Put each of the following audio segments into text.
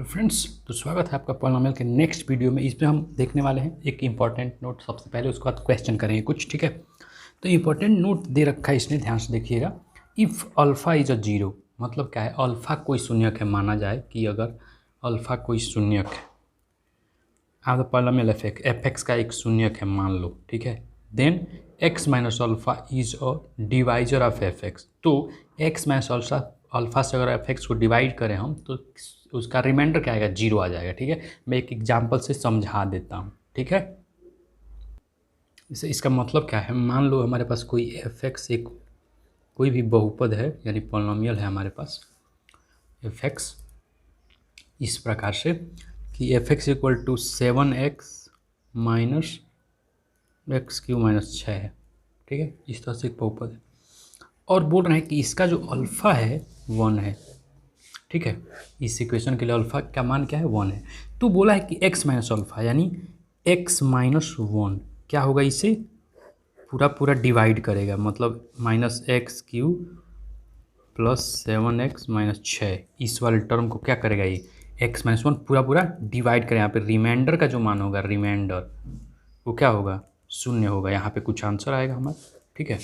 Friends, तो स्वागत है आपका पॉलिनोमियल के नेक्स्ट वीडियो में। इसमें हम देखने वाले हैं एक इंपॉर्टेंट नोट। सबसे पहले उसके बाद क्वेश्चन करेंगे कुछ, ठीक है। तो इंपॉर्टेंट नोट दे रखा है इसने, ध्यान से देखिएगा। If alpha is a zero, मतलब क्या है, अल्फ़ा कोई शून्यक है। माना जाए कि अगर अल्फ़ा कोई शून्यक है, आप द पॉलिनोमियल एफ एक्स का एक शून्यक है मान लो, ठीक है। Then x minus alpha is a divisor of f x. तो एक्स माइनस अल्फ़ा से अगर एफ एक्स को डिवाइड करें हम, तो उसका रिमाइंडर क्या आएगा, जीरो आ जाएगा, ठीक है। मैं एक एग्जांपल से समझा देता हूँ, ठीक है। इसका मतलब क्या है, मान लो हमारे पास कोई एफ एक्स एक कोई भी बहुपद है, यानी पॉलिनोमियल है हमारे पास एफ एक्स, इस प्रकार से कि f x equal to 7x minus x cube minus 6 है, ठीक है। इस तरह से एक बहुपद है और बोल रहे हैं कि इसका जो अल्फ़ा है 1 है, ठीक है। इस इक्वेशन के लिए अल्फ़ा का मान क्या है, 1 है। तो बोला है कि x माइनस अल्फ़ा यानी x माइनस 1 क्या होगा, इसे पूरा पूरा डिवाइड करेगा, मतलब minus x Q plus 7x minus 6, इस वाले टर्म को क्या करेगा, ये x माइनस 1 पूरा पूरा डिवाइड करें। यहाँ पे रिमाइंडर का जो मान होगा, रिमाइंडर वो क्या होगा, शून्य होगा। यहाँ पे कुछ आंसर आएगा हमारा, ठीक है।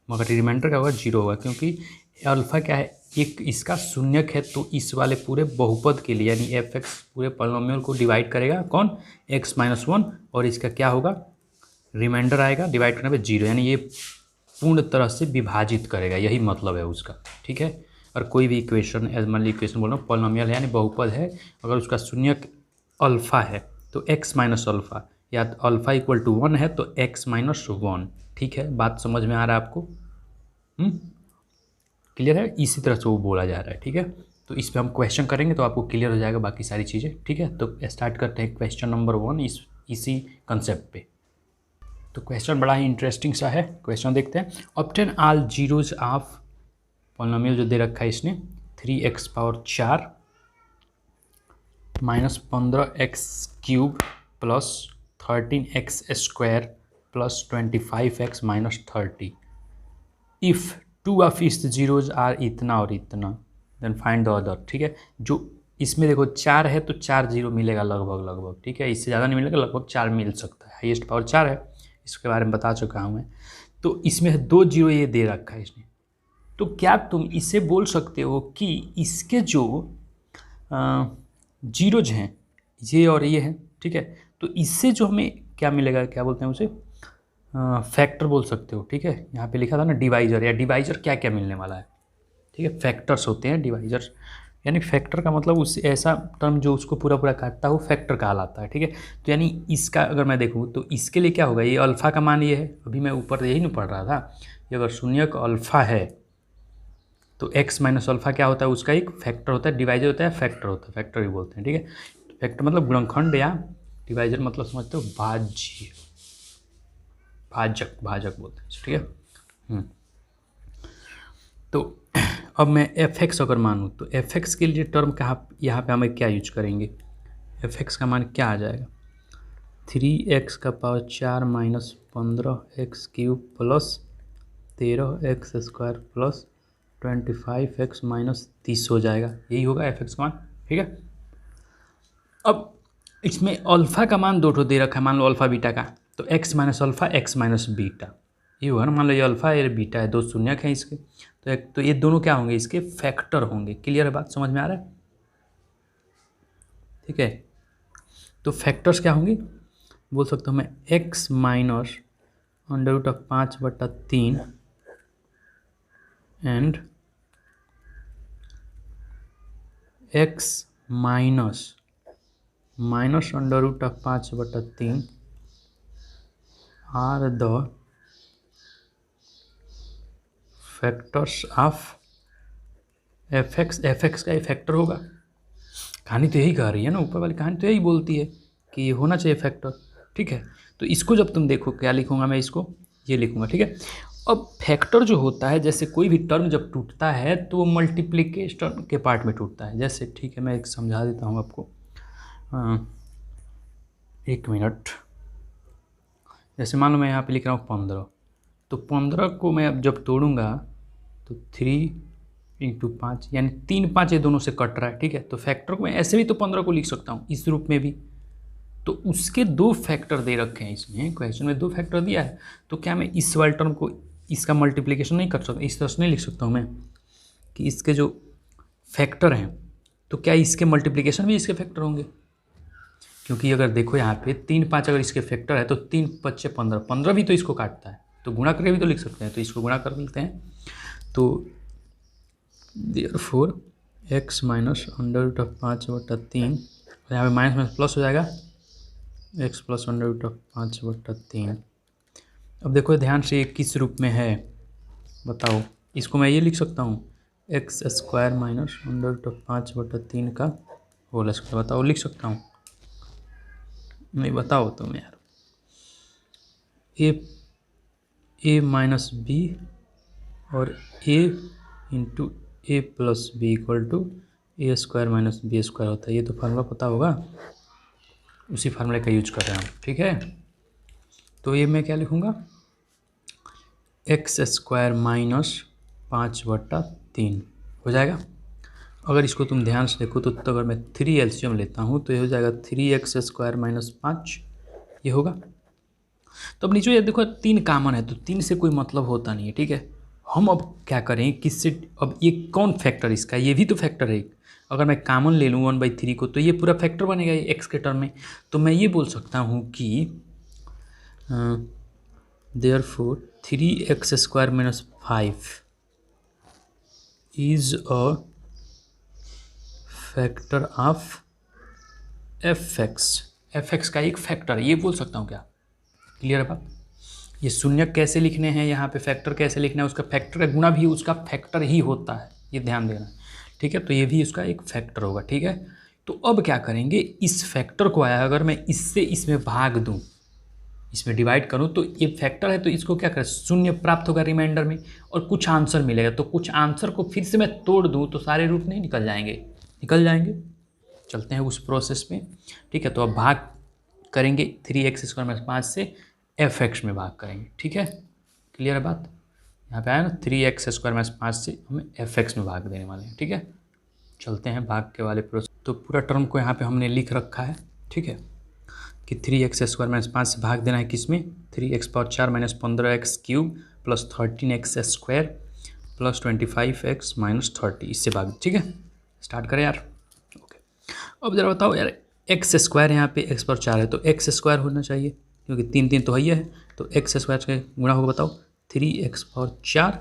मगर रिमाइंडर क्या होगा, जीरो होगा, क्योंकि अल्फ़ा क्या है, एक इसका शून्यक है। तो इस वाले पूरे बहुपद के लिए यानी एफ एक्स पूरे पॉलिनोमियल को डिवाइड करेगा कौन, एक्स माइनस 1, और इसका क्या होगा, रिमाइंडर आएगा। डिवाइड करने पे जीरो, यानी ये पूर्ण तरह से विभाजित करेगा, यही मतलब है उसका, ठीक है। और कोई भी इक्वेशन, एज मान ली इक्वेशन बोल रहा हूँ, पॉलिनोमियल है यानी बहुपद है, अगर उसका शून्यक अल्फ़ा है तो एक्स माइनस अल्फ़ा, या अल्फ़ा इक्वल टू 1 है तो एक्स माइनस 1, ठीक है। बात समझ में आ रहा है आपको, क्लियर है। इसी तरह से वो बोला जा रहा है, ठीक है। तो इस पर हम क्वेश्चन करेंगे तो आपको क्लियर हो जाएगा बाकी सारी चीज़ें, ठीक है। तो स्टार्ट करते हैं क्वेश्चन नंबर 1 इसी कंसेप्ट पे। तो क्वेश्चन बड़ा ही इंटरेस्टिंग सा है, क्वेश्चन देखते हैं। Obtain all zeros of polynomial जो दे रखा है इसने, 3x power 4 minus 15x cube plus 13x square plus 25x minus 30। If two of इस जीरोज आर इतना और इतना, देन फाइंड द अदर, ठीक है। जो इसमें देखो 4 है तो 4 जीरो मिलेगा लगभग लगभग, ठीक है। इससे ज़्यादा नहीं मिलेगा, लगभग 4 मिल सकता है। हाईएस्ट पावर 4 है, इसके बारे में बता चुका हूँ मैं। तो इसमें 2 जीरो ये दे रखा है इसने। तो क्या तुम इसे बोल सकते हो कि इसके जो जीरोज हैं, ये और ये हैं, ठीक है। तो इससे जो हमें क्या मिलेगा, क्या बोलते हैं उसे, फैक्टर बोल सकते हो, ठीक है। यहाँ पे लिखा था ना डिवाइजर, या डिवाइजर क्या क्या मिलने वाला है, ठीक है। फैक्टर्स होते हैं डिवाइजर, यानी फैक्टर का मतलब उस ऐसा टर्म जो उसको पूरा पूरा काटता हो, फैक्टर कहलाता है, ठीक है। तो यानी इसका अगर मैं देखूँ तो इसके लिए क्या होगा, ये अल्फ़ा का मान ये है, अभी मैं ऊपर यही नहीं पढ़ रहा था, ये अगर शून्यक अल्फ़ा है तो x माइनस अल्फ़ा क्या होता है, उसका एक फैक्टर होता है, डिवाइजर होता है, फैक्टर होता है, फैक्टर ही बोलते हैं, ठीक है। फैक्टर मतलब गुणनखंड, या डिवाइजर मतलब समझते हो भाज्य, भाजक, भाजक बोलते हैं, ठीक है। तो अब मैं एफ एक्स अगर मानूँ तो एफ एक्स के लिए टर्म कहाँ, यहाँ पे हमें क्या यूज करेंगे, एफ एक्स का मान क्या आ जाएगा, 3x का power 4 minus 15x cube plus 13x square plus 25x minus 30 हो जाएगा, यही होगा एफ एक्स का मान, ठीक है। अब इसमें अल्फ़ा का मान दो ठो दे रखा है, मान लो अल्फ़ा बीटा का, तो x minus alpha x minus beta, ये होगा ना। मान लो ये अल्फ़ा ये बीटा है, दो शून्यक हैं इसके, तो ये दोनों क्या होंगे, इसके फैक्टर होंगे। क्लियर है, बात समझ में आ रहा है, ठीक है। तो फैक्टर्स क्या होंगे, बोल सकता हूँ मैं x minus under root of 5/3 and x minus under root of 5/3 are the factors of f x. F x का ये फैक्टर होगा। कहानी तो यही कह रही है ना, ऊपर वाली कहानी तो यही बोलती है कि ये होना चाहिए फैक्टर, ठीक है। तो इसको जब तुम देखो, क्या लिखूंगा मैं, इसको ये लिखूंगा, ठीक है। अब फैक्टर जो होता है, जैसे कोई भी टर्म जब टूटता है तो वो मल्टीप्लिकेशन के पार्ट में टूटता है। जैसे ठीक है, मैं एक समझा देता हूँ आपको, एक मिनट। जैसे मान लो मैं यहाँ पे लिख रहा हूँ 15, तो 15 को मैं अब जब तोड़ूंगा तो 3 इंटू 5 यानी 3 5 ये दोनों से कट रहा है, ठीक है। तो फैक्टर को मैं ऐसे भी तो 15 को लिख सकता हूँ इस रूप में भी, तो उसके 2 फैक्टर दे रखे हैं इसमें, क्वेश्चन में 2 फैक्टर दिया है, तो क्या मैं इस वाले टर्म को इसका मल्टीप्लिकेशन नहीं कर सकता, इस तरह से नहीं लिख सकता हूँ मैं कि इसके जो फैक्टर हैं तो क्या इसके मल्टीप्लिकेशन भी इसके फैक्टर होंगे, क्योंकि अगर देखो यहाँ पे 3 5 अगर इसके फैक्टर है तो 3 5 15, 15 भी तो इसको काटता है, तो गुणा करके भी तो लिख सकते हैं, तो इसको गुणा कर लेते हैं। तो therefore x minus under root of 5/3, यहाँ पे माइनस माइनस प्लस हो जाएगा, x plus under root of 5/3। अब देखो ध्यान से ये किस रूप में है बताओ, इसको मैं ये लिख सकता हूँ x square minus under root of 5/3 का होल स्क्वायर, बताओ लिख सकता हूँ नहीं, बताओ तुम यार। ए माइनस बी और A into A plus B equal to A square minus B square होता है, ये तो फार्मूला पता होगा, उसी फार्मूले का यूज कर रहे हैं हम, ठीक है। तो ये मैं क्या लिखूँगा, एक्स स्क्वायर माइनस 5/3 हो जाएगा। अगर इसको तुम ध्यान से देखो तो अगर मैं 3 एलसीएम लेता हूँ तो ये हो जाएगा 3x स्क्वायर माइनस 5, ये होगा। तो अब नीचे ये देखो 3 कॉमन है तो 3 से कोई मतलब होता नहीं है, ठीक है। हम अब क्या करें किससे, अब ये कौन फैक्टर इसका, ये भी तो फैक्टर है, अगर मैं कॉमन ले लूँ 1/3 को तो ये पूरा फैक्टर बनेगा ये एक्स के टर्म में, तो मैं ये बोल सकता हूँ कि therefore 3x square minus 5 is a factor of f x का एक फैक्टर है, ये बोल सकता हूँ क्या, क्लियर है बात। ये शून्य कैसे लिखने हैं, यहाँ पे फैक्टर कैसे लिखना है, उसका फैक्टर है, गुणा भी उसका फैक्टर ही होता है, ये ध्यान देना, ठीक है। तो ये भी उसका एक फैक्टर होगा, ठीक है। तो अब क्या करेंगे, इस फैक्टर को आया अगर मैं इससे इसमें भाग दूँ, इसमें डिवाइड करूँ तो ये फैक्टर है, तो इसको क्या करें, शून्य प्राप्त होगा रिमाइंडर में और कुछ आंसर मिलेगा, तो कुछ आंसर को फिर से मैं तोड़ दूँ तो सारे रूप नहीं निकल जाएंगे, निकल जाएंगे। चलते हैं उस प्रोसेस में, ठीक है। तो अब भाग करेंगे 3x स्क्वायर माइनस 5 से fx में भाग करेंगे, ठीक है, क्लियर है बात। यहाँ पे आया ना 3x स्क्वायर माइनस 5 से हमें fx में भाग देने वाले हैं, ठीक है। चलते हैं भाग के वाले प्रोसेस, तो पूरा टर्म को यहाँ पे हमने लिख रखा है, ठीक है, कि 3x स्क्वायर माइनस 5 से भाग देना है किसमें, 3x power 4 minus 15x cube plus 13x square plus 25x minus 30, इससे भाग, ठीक है। स्टार्ट करें यार, ओके। अब जरा बताओ यार, एक्स स्क्वायर यहाँ पे x पर 4 है तो एक्स स्क्वायर होना चाहिए, क्योंकि 3 3 तो है, तो एक्स स्क्वायर से गुणा होगा, बताओ 3x power 4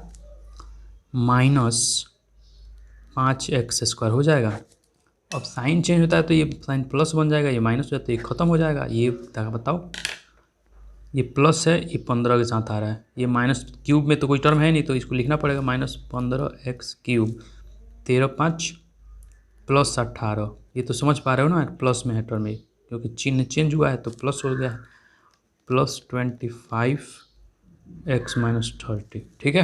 minus 5x square हो जाएगा। अब साइन चेंज होता है तो ये साइन प्लस बन जाएगा, ये माइनस हो जाता है, ये खत्म हो जाएगा, ये बताओ ये प्लस है, ये 15 के साथ आ रहा है, ये माइनस क्यूब में तो कोई टर्म है नहीं तो इसको लिखना पड़ेगा माइनस 15x क्यूब 13 5 प्लस 18, ये तो समझ पा रहे हो ना, प्लस में है टर्म ये, क्योंकि चिन्ह चेंज हुआ है तो प्लस हो गया है, प्लस 25x माइनस 30, ठीक है।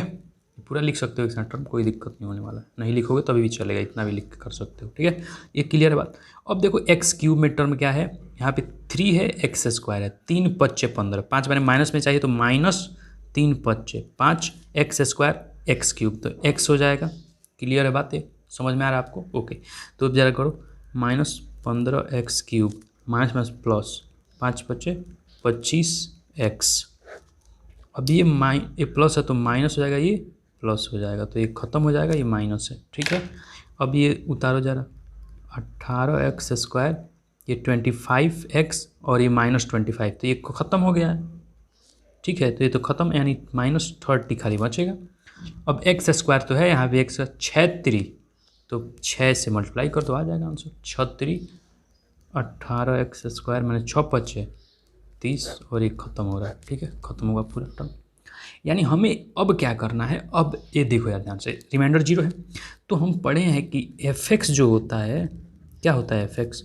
पूरा लिख सकते हो एक साथ टर्म, कोई दिक्कत नहीं होने वाला है, नहीं लिखोगे तभी भी चलेगा, इतना भी लिख कर सकते हो, ठीक है। ये क्लियर है बात। अब देखो एक्स क्यूब में टर्म क्या है, यहाँ पे 3 है, एक्स स्क्वायर है, 3 5 15, 5 मैंने माइनस में चाहिए तो minus 3 5 5 x square x cube, तो एक्स हो जाएगा, क्लियर है बात, ये समझ में आ रहा है आपको, ओके। तो अब जरा करो minus 15x cube minus minus plus 5 5 25x, अब ये प्लस है तो माइनस हो जाएगा, ये प्लस हो जाएगा, तो ये ख़त्म हो जाएगा, ये माइनस है, ठीक है। अब ये उतारो जरा 18x स्क्वायर, ये 25x और ये माइनस 25, तो ये ख़त्म हो गया है, ठीक है। तो ये तो ख़त्म, यानी माइनस 30 खाली बचेगा। अब एक्स स्क्वायर तो है यहाँ पे एक्स 36, तो 6 से मल्टीप्लाई कर तो आ जाएगा आंसर 36, 18x स्क्वायर मैंने 6 5 30 और ये ख़त्म हो रहा है, ठीक है, ख़त्म होगा पूरा टर्म। यानी हमें अब क्या करना है, अब ये देखो यार ध्यान से, रिमाइंडर 0 है तो हम पढ़े हैं कि fx जो होता है, क्या होता है fx,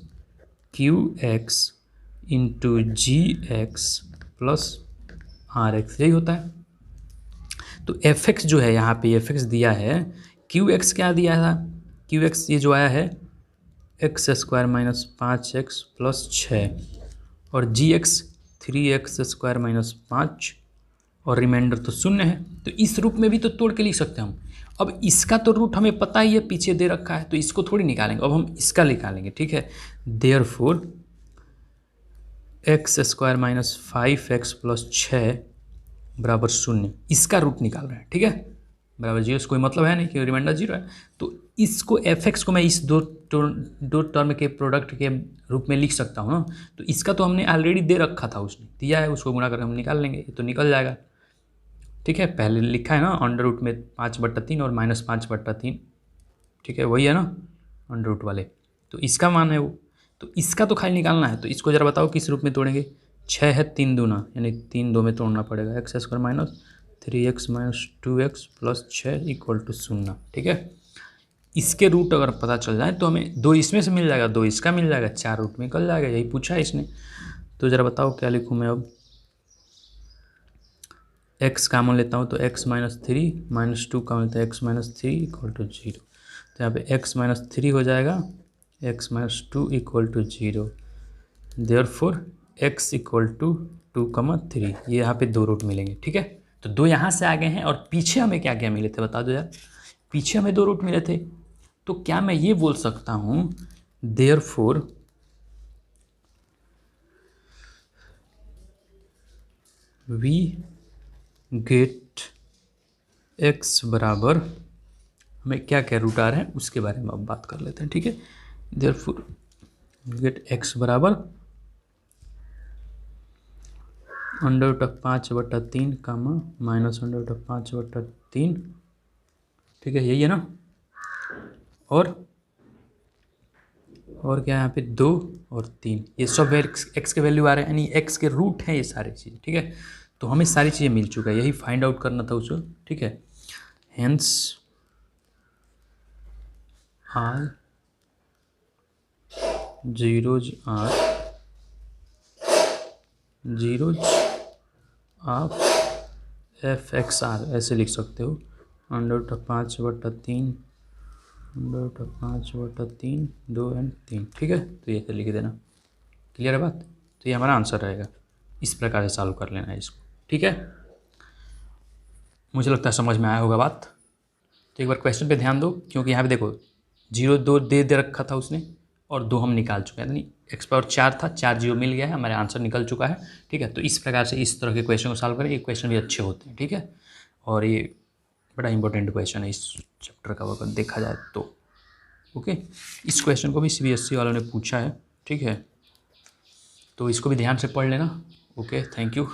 qx into g x plus r x, यही होता है। तो fx जो है यहाँ पे fx दिया है, qx क्या दिया था, qx ये जो आया है x square minus 5x plus 6 और जी एक्स 3x स्क्वायर माइनस 5 और रिमाइंडर तो 0 है, तो इस रूप में भी तो तोड़ के लिख सकते हैं हम। अब इसका तो रूट हमें पता ही है, पीछे दे रखा है, तो इसको थोड़ी निकालेंगे, अब हम इसका निकालेंगे, ठीक है। Therefore x square minus 5x plus 6 बराबर 0, इसका रूट निकाल रहे हैं, ठीक है। बराबर 0 से कोई मतलब है नहीं कि रिमाइंडर 0 है, तो इसको fx को मैं इस दो टर्म के प्रोडक्ट के रूप में लिख सकता हूँ ना। तो इसका तो हमने ऑलरेडी दे रखा था, उसने दिया है, उसको गुणा करके हम निकाल लेंगे, ये तो निकल जाएगा, ठीक है। पहले लिखा है ना अंडर रूट में 5/3 और -5/3, ठीक है, वही है ना अंडर रूट वाले, तो इसका मान है वो, तो इसका तो खाली निकालना है। तो इसको ज़रा बताओ किस रूप में तोड़ेंगे। 6 है 3 दूना, यानी 3 2 में तोड़ना पड़ेगा। X square minus 3x minus 2x plus 6 equal to 0, ठीक है। इसके रूट अगर पता चल जाए तो हमें 2 इसमें से मिल जाएगा, 2 इसका मिल जाएगा, 4 रूट में निकल जाएगा, यही पूछा है इसने। तो ज़रा बताओ क्या लिखूँ मैं अब। x कॉमन लेता हूँ तो x माइनस 3 माइनस 2 कॉमन लेता है, x माइनस 3 इक्वल टू 0। तो यहाँ पे x माइनस 3 हो जाएगा, x minus 2 equal to 0। Therefore x equal to 2,3, ये यहाँ पे 2 रूट मिलेंगे, ठीक है। तो 2 यहाँ से आ गए हैं, और पीछे हमें क्या क्या मिले थे बता दो यार। पीछे हमें 2 रूट मिले थे, तो क्या मैं ये बोल सकता हूँ देयरफॉर वी गेट x बराबर, हमें क्या क्या रूट आ रहे हैं उसके बारे में अब बात कर लेते हैं, ठीक है। देयरफॉर गेट x बराबर under root of 5/3 comma minus under root of 5/3, ठीक है, यही है ना। और क्या यहाँ पे 2 और 3, ये सब x के वैल्यू आ रहे हैं, यानी x के रूट हैं ये सारी चीज़, ठीक है। तो हमें सारी चीज़ें मिल चुका है, यही फाइंड आउट करना था उसको, ठीक है। हेंस आर जीरोज आप f(x)r ऐसे लिख सकते हो, under root of 5/3 under root of 5/3 2 and 3, ठीक है। तो ये लिख देना, क्लियर है बात। तो ये हमारा आंसर रहेगा, इस प्रकार से सॉल्व कर लेना है इसको, ठीक है। मुझे लगता है समझ में आया होगा बात। तो एक बार क्वेश्चन पे ध्यान दो, क्योंकि यहाँ पे देखो 0 2 दे रखा था उसने, और 2 हम निकाल चुके हैं, यानी x पावर 4 था, 4 0 मिल गया है, हमारा आंसर निकल चुका है, ठीक है। तो इस प्रकार से इस तरह के क्वेश्चन को सॉल्व करें, ये क्वेश्चन भी अच्छे होते हैं, ठीक है। और ये बड़ा इंपॉर्टेंट क्वेश्चन है इस चैप्टर का अगर देखा जाए तो, ओके। इस क्वेश्चन को भी CBSE वालों ने पूछा है, ठीक है, तो इसको भी ध्यान से पढ़ लेना, ओके। Thank you.